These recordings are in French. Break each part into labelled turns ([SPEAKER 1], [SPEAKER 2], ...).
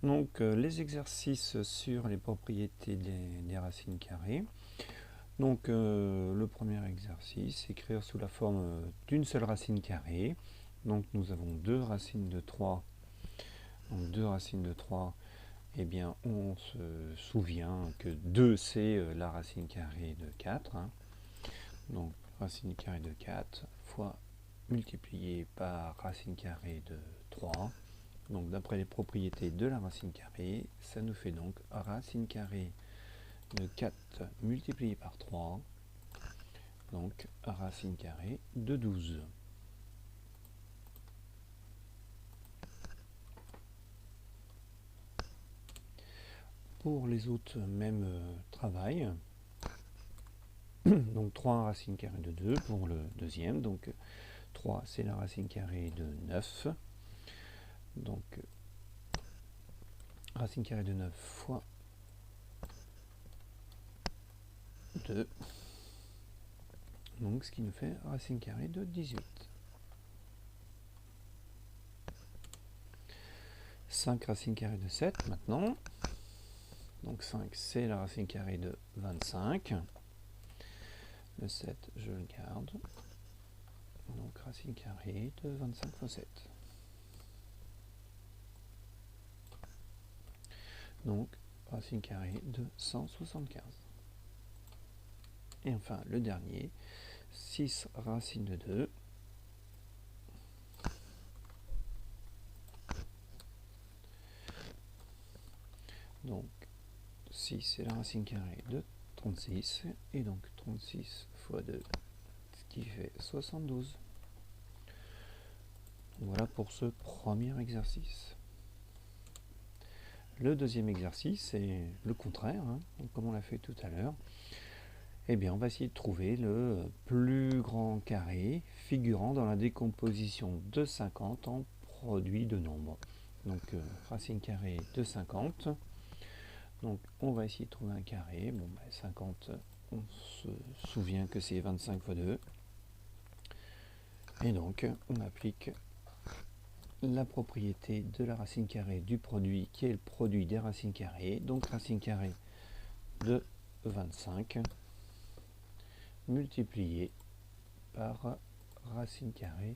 [SPEAKER 1] Donc les exercices sur les propriétés des racines carrées. Donc le premier exercice, écrire sous la forme d'une seule racine carrée. Donc nous avons deux racines de 3. Donc deux racines de 3, eh bien on se souvient que 2 c'est la racine carrée de 4. Hein. Donc racine carrée de 4 fois multiplié par racine carrée de 3. Donc d'après les propriétés de la racine carrée, ça nous fait donc racine carrée de 4 multiplié par 3, donc racine carrée de 12. Pour les autres, même travail. Donc 3 racine carrée de 2 pour le deuxième. Donc 3 c'est la racine carrée de 9. Donc racine carrée de 9 fois 2. Donc ce qui nous fait racine carrée de 18. 5 racine carrée de 7 maintenant. Donc 5 c'est la racine carrée de 25. Le 7 je le garde. Donc racine carrée de 25 fois 7. Donc racine carrée de 175. Et enfin le dernier, 6 racine de 2. Donc 6 c'est la racine carrée de 36. Et donc 36 fois 2, ce qui fait 72. Voilà pour ce premier exercice. Le deuxième exercice, c'est le contraire, hein, comme on l'a fait tout à l'heure. Eh bien, on va essayer de trouver le plus grand carré figurant dans la décomposition de 50 en produit de nombres. Donc, racine carrée de 50. Donc, on va essayer de trouver un carré. Bon, 50, on se souvient que c'est 25 fois 2. Et donc, on applique la propriété de la racine carrée du produit qui est le produit des racines carrées. Donc, racine carrée de 25 multiplié par racine carrée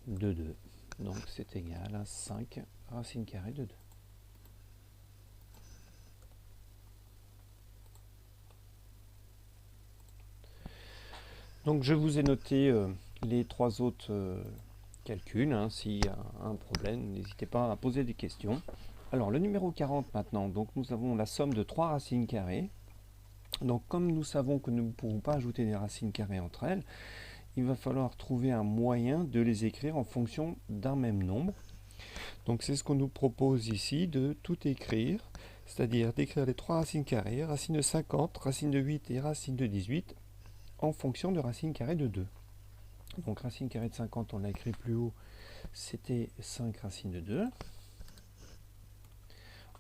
[SPEAKER 1] de 2. Donc c'est égal à 5 racine carrée de 2. Donc je vous ai noté les trois autres calculs. Hein. S'il y a un problème, n'hésitez pas à poser des questions. Alors le numéro 40 maintenant, donc nous avons la somme de 3 racines carrées. Donc comme nous savons que nous ne pouvons pas ajouter des racines carrées entre elles, il va falloir trouver un moyen de les écrire en fonction d'un même nombre. Donc c'est ce qu'on nous propose ici, de tout écrire, c'est-à-dire d'écrire les trois racines carrées, racine de 50, racine de 8 et racine de 18, en fonction de racine carrée de 2. Donc racine carrée de 50, on l'a écrit plus haut, c'était 5 racines de 2.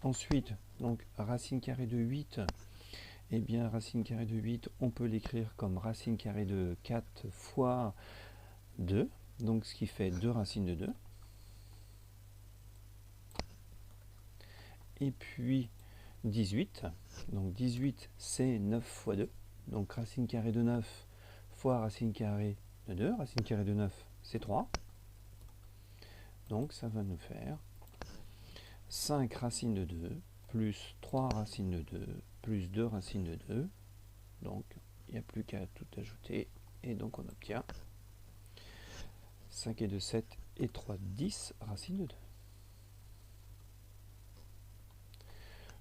[SPEAKER 1] Ensuite, donc racine carrée de 8, eh bien racine carrée de 8, on peut l'écrire comme racine carrée de 4 fois 2, donc ce qui fait 2 racines de 2. Et puis 18, donc 18 c'est 9 fois 2, donc racine carrée de 9 fois racine carrée de 2, racine carrée de 9 c'est 3, donc ça va nous faire 5 racines de 2 plus 3 racines de 2 plus 2 racines de 2, donc il n'y a plus qu'à tout ajouter, et donc on obtient 5 et 2 7 et 3 10 racines de 2.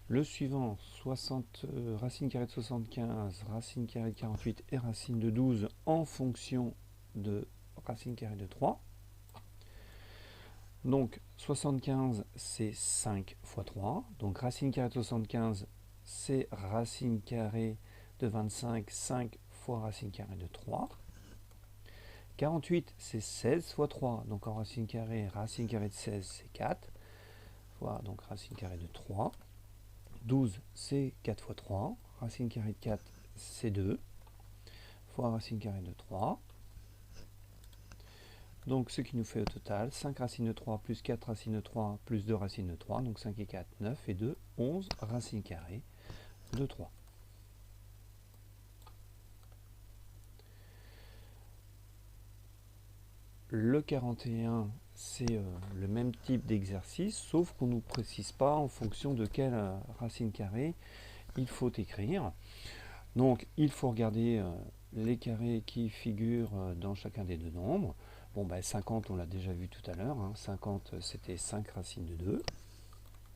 [SPEAKER 1] Le suivant, 60, racine carrée de 75, racine carrée de 48 et racine de 12 en fonction de racine carrée de 3. Donc 75 c'est 5 fois 3. Donc racine carrée de 75 c'est racine carrée de 25, 5 fois racine carrée de 3. 48 c'est 16 fois 3. Donc en racine carrée de 16 c'est 4 fois donc racine carrée de 3. 12 c'est 4 fois 3, racine carrée de 4 c'est 2, fois racine carrée de 3. Donc ce qui nous fait au total 5 racines de 3 plus 4 racines de 3 plus 2 racines de 3. Donc 5 et 4, 9 et 2, 11 racines carrées de 3. Le 41, c'est le même type d'exercice, sauf qu'on ne nous précise pas en fonction de quelle racine carrée il faut écrire. Donc il faut regarder les carrés qui figurent dans chacun des deux nombres. Bon, 50, on l'a déjà vu tout à l'heure. 50, c'était 5 racines de 2.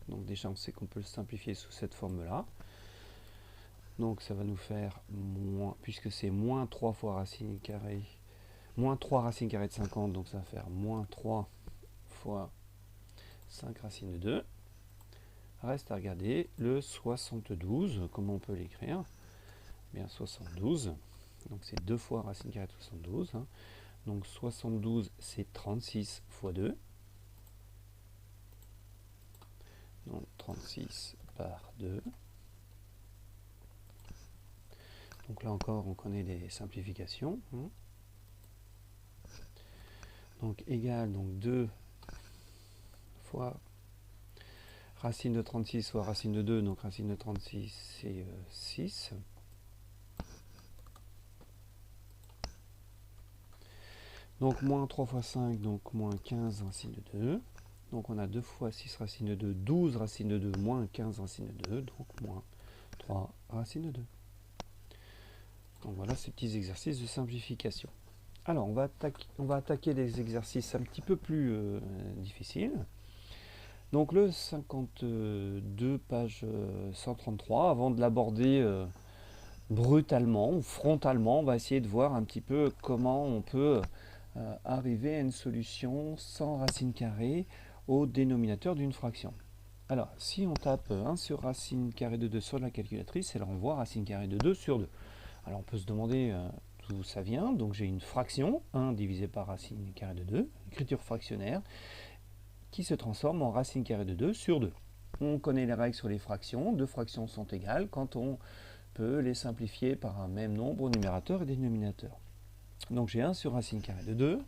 [SPEAKER 1] Donc déjà, on sait qu'on peut le simplifier sous cette forme-là. Donc ça va nous faire moins, puisque c'est moins 3 fois racine carrée, moins 3 racines carrées de 50, donc ça va faire moins 3 fois 5 racines de 2. Reste à regarder le 72, comment on peut l'écrire. Bien 72, donc c'est 2 fois racine carrée de 72. Donc 72, c'est 36 fois 2. Donc 36 par 2. Donc là encore, on connaît les simplifications. Donc égal, donc 2 fois racine de 36 fois racine de 2. Donc racine de 36, c'est 6. Donc moins 3 fois 5, donc moins 15 racine de 2. Donc on a 2 fois 6 racine de 2, 12 racine de 2, moins 15 racine de 2, donc moins 3 racine de 2. Donc voilà ces petits exercices de simplification. Alors on va attaquer des exercices un petit peu plus difficiles. Donc le 52, page 133, avant de l'aborder brutalement ou frontalement, on va essayer de voir un petit peu comment on peut arriver à une solution sans racine carrée au dénominateur d'une fraction. Alors, si on tape 1 sur racine carrée de 2 sur la calculatrice, elle renvoie racine carrée de 2 sur 2. Alors, on peut se demander d'où ça vient. Donc, j'ai une fraction, 1 divisé par racine carrée de 2, écriture fractionnaire, qui se transforme en racine carrée de 2 sur 2. On connaît les règles sur les fractions. Deux fractions sont égales quand on peut les simplifier par un même nombre au numérateur et dénominateur. Donc j'ai 1 sur racine carrée de 2,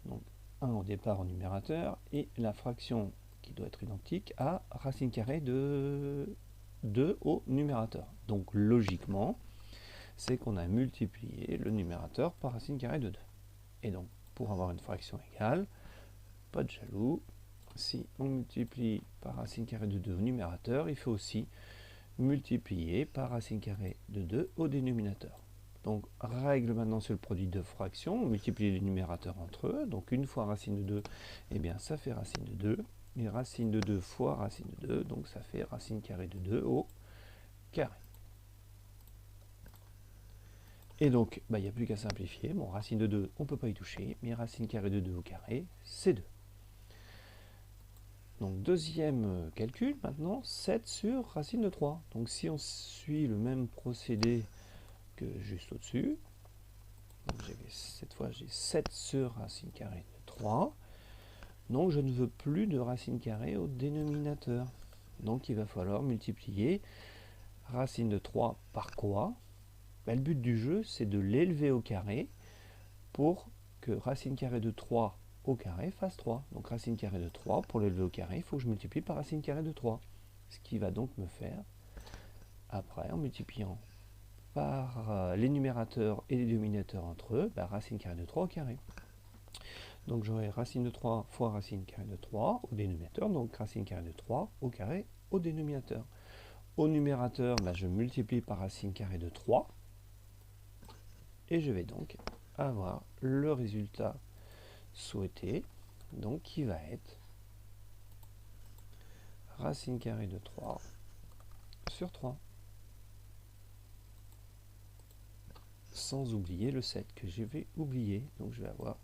[SPEAKER 1] donc 1 au départ au numérateur, et la fraction qui doit être identique à racine carrée de 2 au numérateur. Donc logiquement, c'est qu'on a multiplié le numérateur par racine carrée de 2. Et donc, pour avoir une fraction égale, pas de jaloux, si on multiplie par racine carrée de 2 au numérateur, il faut aussi multiplier par racine carrée de 2 au dénominateur. Donc, règle maintenant sur le produit de fractions, on multiplie les numérateurs entre eux. Donc, une fois racine de 2, eh bien, ça fait racine de 2. Et racine de 2 fois racine de 2, donc ça fait racine carrée de 2 au carré. Et donc, il n'y a plus qu'à simplifier. Bon, racine de 2, on ne peut pas y toucher, mais racine carrée de 2 au carré, c'est 2. Donc, deuxième calcul, maintenant, 7 sur racine de 3. Donc, si on suit le même procédé que juste au-dessus, cette fois, j'ai 7 sur racine carrée de 3. Donc, je ne veux plus de racine carrée au dénominateur. Donc, il va falloir multiplier racine de 3 par quoi? Le but du jeu, c'est de l'élever au carré pour que racine carrée de 3 au carré fasse 3. Donc, racine carrée de 3, pour l'élever au carré, il faut que je multiplie par racine carrée de 3. Ce qui va donc me faire, après, en multipliant par les numérateurs et les dénominateurs entre eux, racine carrée de 3 au carré. Donc j'aurai racine de 3 fois racine carrée de 3 au dénominateur, donc racine carrée de 3 au carré au dénominateur. Au numérateur, je multiplie par racine carrée de 3, et je vais donc avoir le résultat souhaité, donc qui va être racine carrée de 3 sur 3. Sans oublier le 7 que je vais oublier. Donc je vais avoir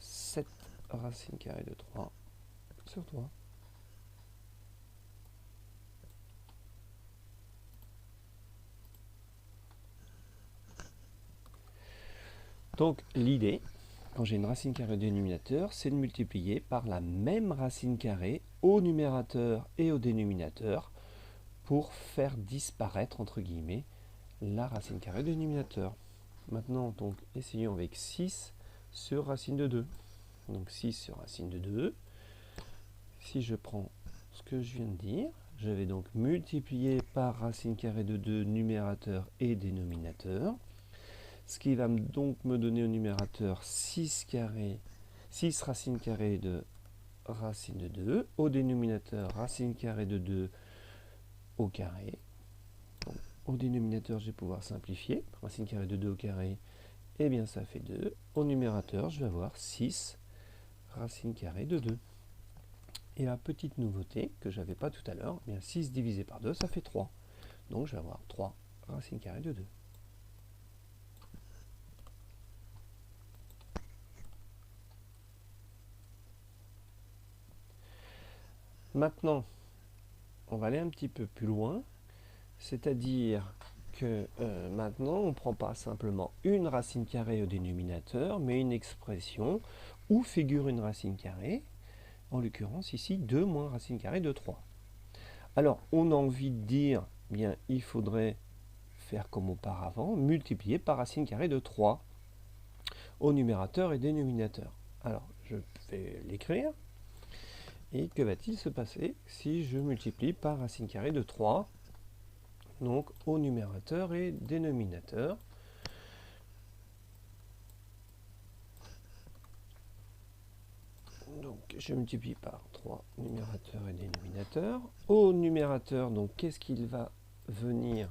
[SPEAKER 1] 7 racine carrée de 3 sur 3. Donc l'idée, quand j'ai une racine carrée au dénominateur, c'est de multiplier par la même racine carrée au numérateur et au dénominateur pour faire disparaître, entre guillemets, la racine carrée du dénominateur. Maintenant, donc, essayons avec 6 sur racine de 2. Donc 6 sur racine de 2. Si je prends ce que je viens de dire, je vais donc multiplier par racine carrée de 2 numérateur et dénominateur. Ce qui va donc me donner au numérateur 6 racine carrée de racine de 2. Au dénominateur, racine carrée de 2 au carré. Donc, au dénominateur, je vais pouvoir simplifier. Racine carrée de 2 au carré, eh bien ça fait 2. Au numérateur, je vais avoir 6 racine carrée de 2. Et la petite nouveauté que je n'avais pas tout à l'heure, eh bien 6 divisé par 2, ça fait 3. Donc je vais avoir 3 racine carrée de 2. Maintenant, on va aller un petit peu plus loin, c'est-à-dire que maintenant, on ne prend pas simplement une racine carrée au dénominateur, mais une expression où figure une racine carrée, en l'occurrence ici 2 moins racine carrée de 3. Alors, on a envie de dire, bien, il faudrait faire comme auparavant, multiplier par racine carrée de 3 au numérateur et dénominateur. Alors, je vais l'écrire. Et que va-t-il se passer si je multiplie par racine carrée de 3, donc au numérateur et dénominateur? Donc je multiplie par 3 numérateur et dénominateur. Au numérateur, donc qu'est-ce qu'il va venir?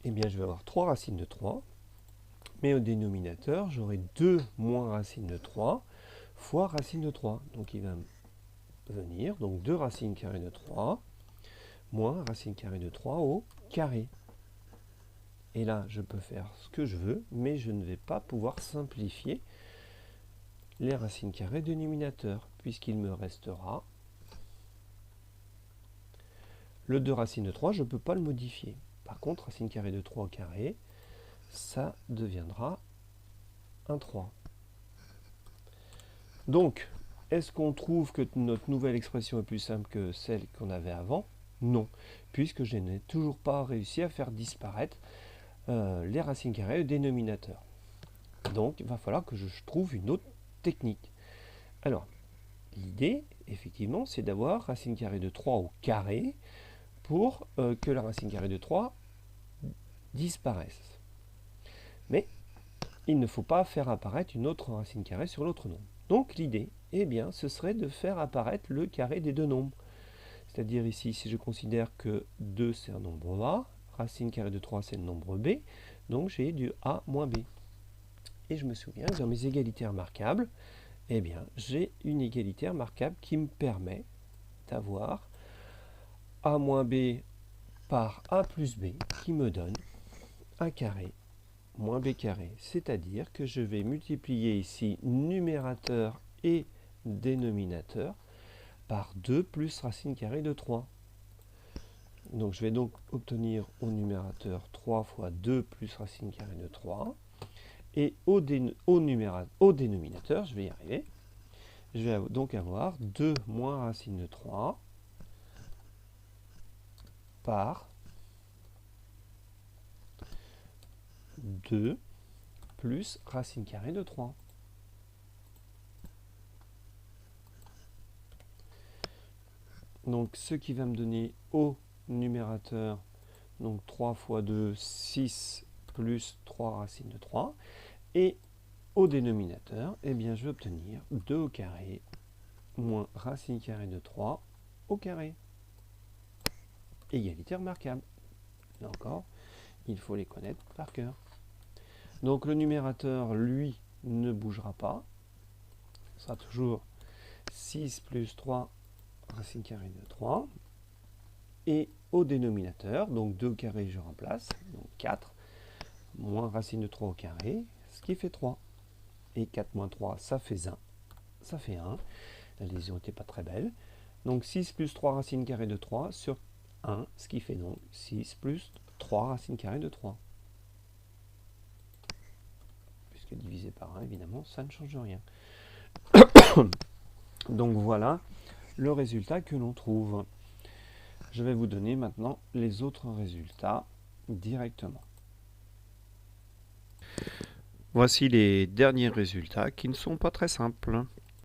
[SPEAKER 1] Eh bien je vais avoir 3 racines de 3. Mais au dénominateur, j'aurai 2 moins racine de 3 fois racine de 3. Donc il va venir, donc 2 racines carrées de 3 moins racine carrée de 3 au carré. Et là, je peux faire ce que je veux, mais je ne vais pas pouvoir simplifier les racines carrées de dénominateur, puisqu'il me restera le 2 racine de 3, je ne peux pas le modifier. Par contre, racine carrée de 3 au carré, ça deviendra un 3. Donc, est-ce qu'on trouve que notre nouvelle expression est plus simple que celle qu'on avait avant? Non, puisque je n'ai toujours pas réussi à faire disparaître les racines carrées au dénominateur. Donc, il va falloir que je trouve une autre technique. Alors, l'idée, effectivement, c'est d'avoir racine carrée de 3 au carré pour que la racine carrée de 3 disparaisse. Mais il ne faut pas faire apparaître une autre racine carrée sur l'autre nombre. Donc l'idée, eh bien, ce serait de faire apparaître le carré des deux nombres. C'est-à-dire ici, si je considère que 2 c'est un nombre A, racine carrée de 3 c'est le nombre B, donc j'ai du A moins B. Et je me souviens que dans mes égalités remarquables, eh bien, j'ai une égalité remarquable qui me permet d'avoir A moins B par A plus B qui me donne A carré moins B carré. C'est-à-dire que je vais multiplier ici numérateur et dénominateur par 2 plus racine carrée de 3. Donc je vais donc obtenir au numérateur 3 fois 2 plus racine carrée de 3. Et au dénominateur, je vais y arriver, je vais donc avoir 2 moins racine de 3 par 2 plus racine carrée de 3. Donc ce qui va me donner au numérateur, donc 3 fois 2, 6 plus 3 racines de 3. Et au dénominateur, eh bien, je vais obtenir 2 au carré moins racine carrée de 3 au carré. Égalité remarquable. Là encore, il faut les connaître par cœur. Donc le numérateur, lui, ne bougera pas. Ce sera toujours 6 plus 3 racine carrée de 3. Et au dénominateur, donc 2 au carré, je remplace, donc 4, moins racine de 3 au carré, ce qui fait 3. Et 4 moins 3, ça fait 1. Ça fait 1. La lésion n'était pas très belle. Donc 6 plus 3 racine carrée de 3 sur 1, ce qui fait donc 6 plus 3 racine carrée de 3. Puisque divisé par 1, évidemment, ça ne change rien. Donc voilà le résultat que l'on trouve. Je vais vous donner maintenant les autres résultats directement. Voici les derniers résultats qui ne sont pas très simples.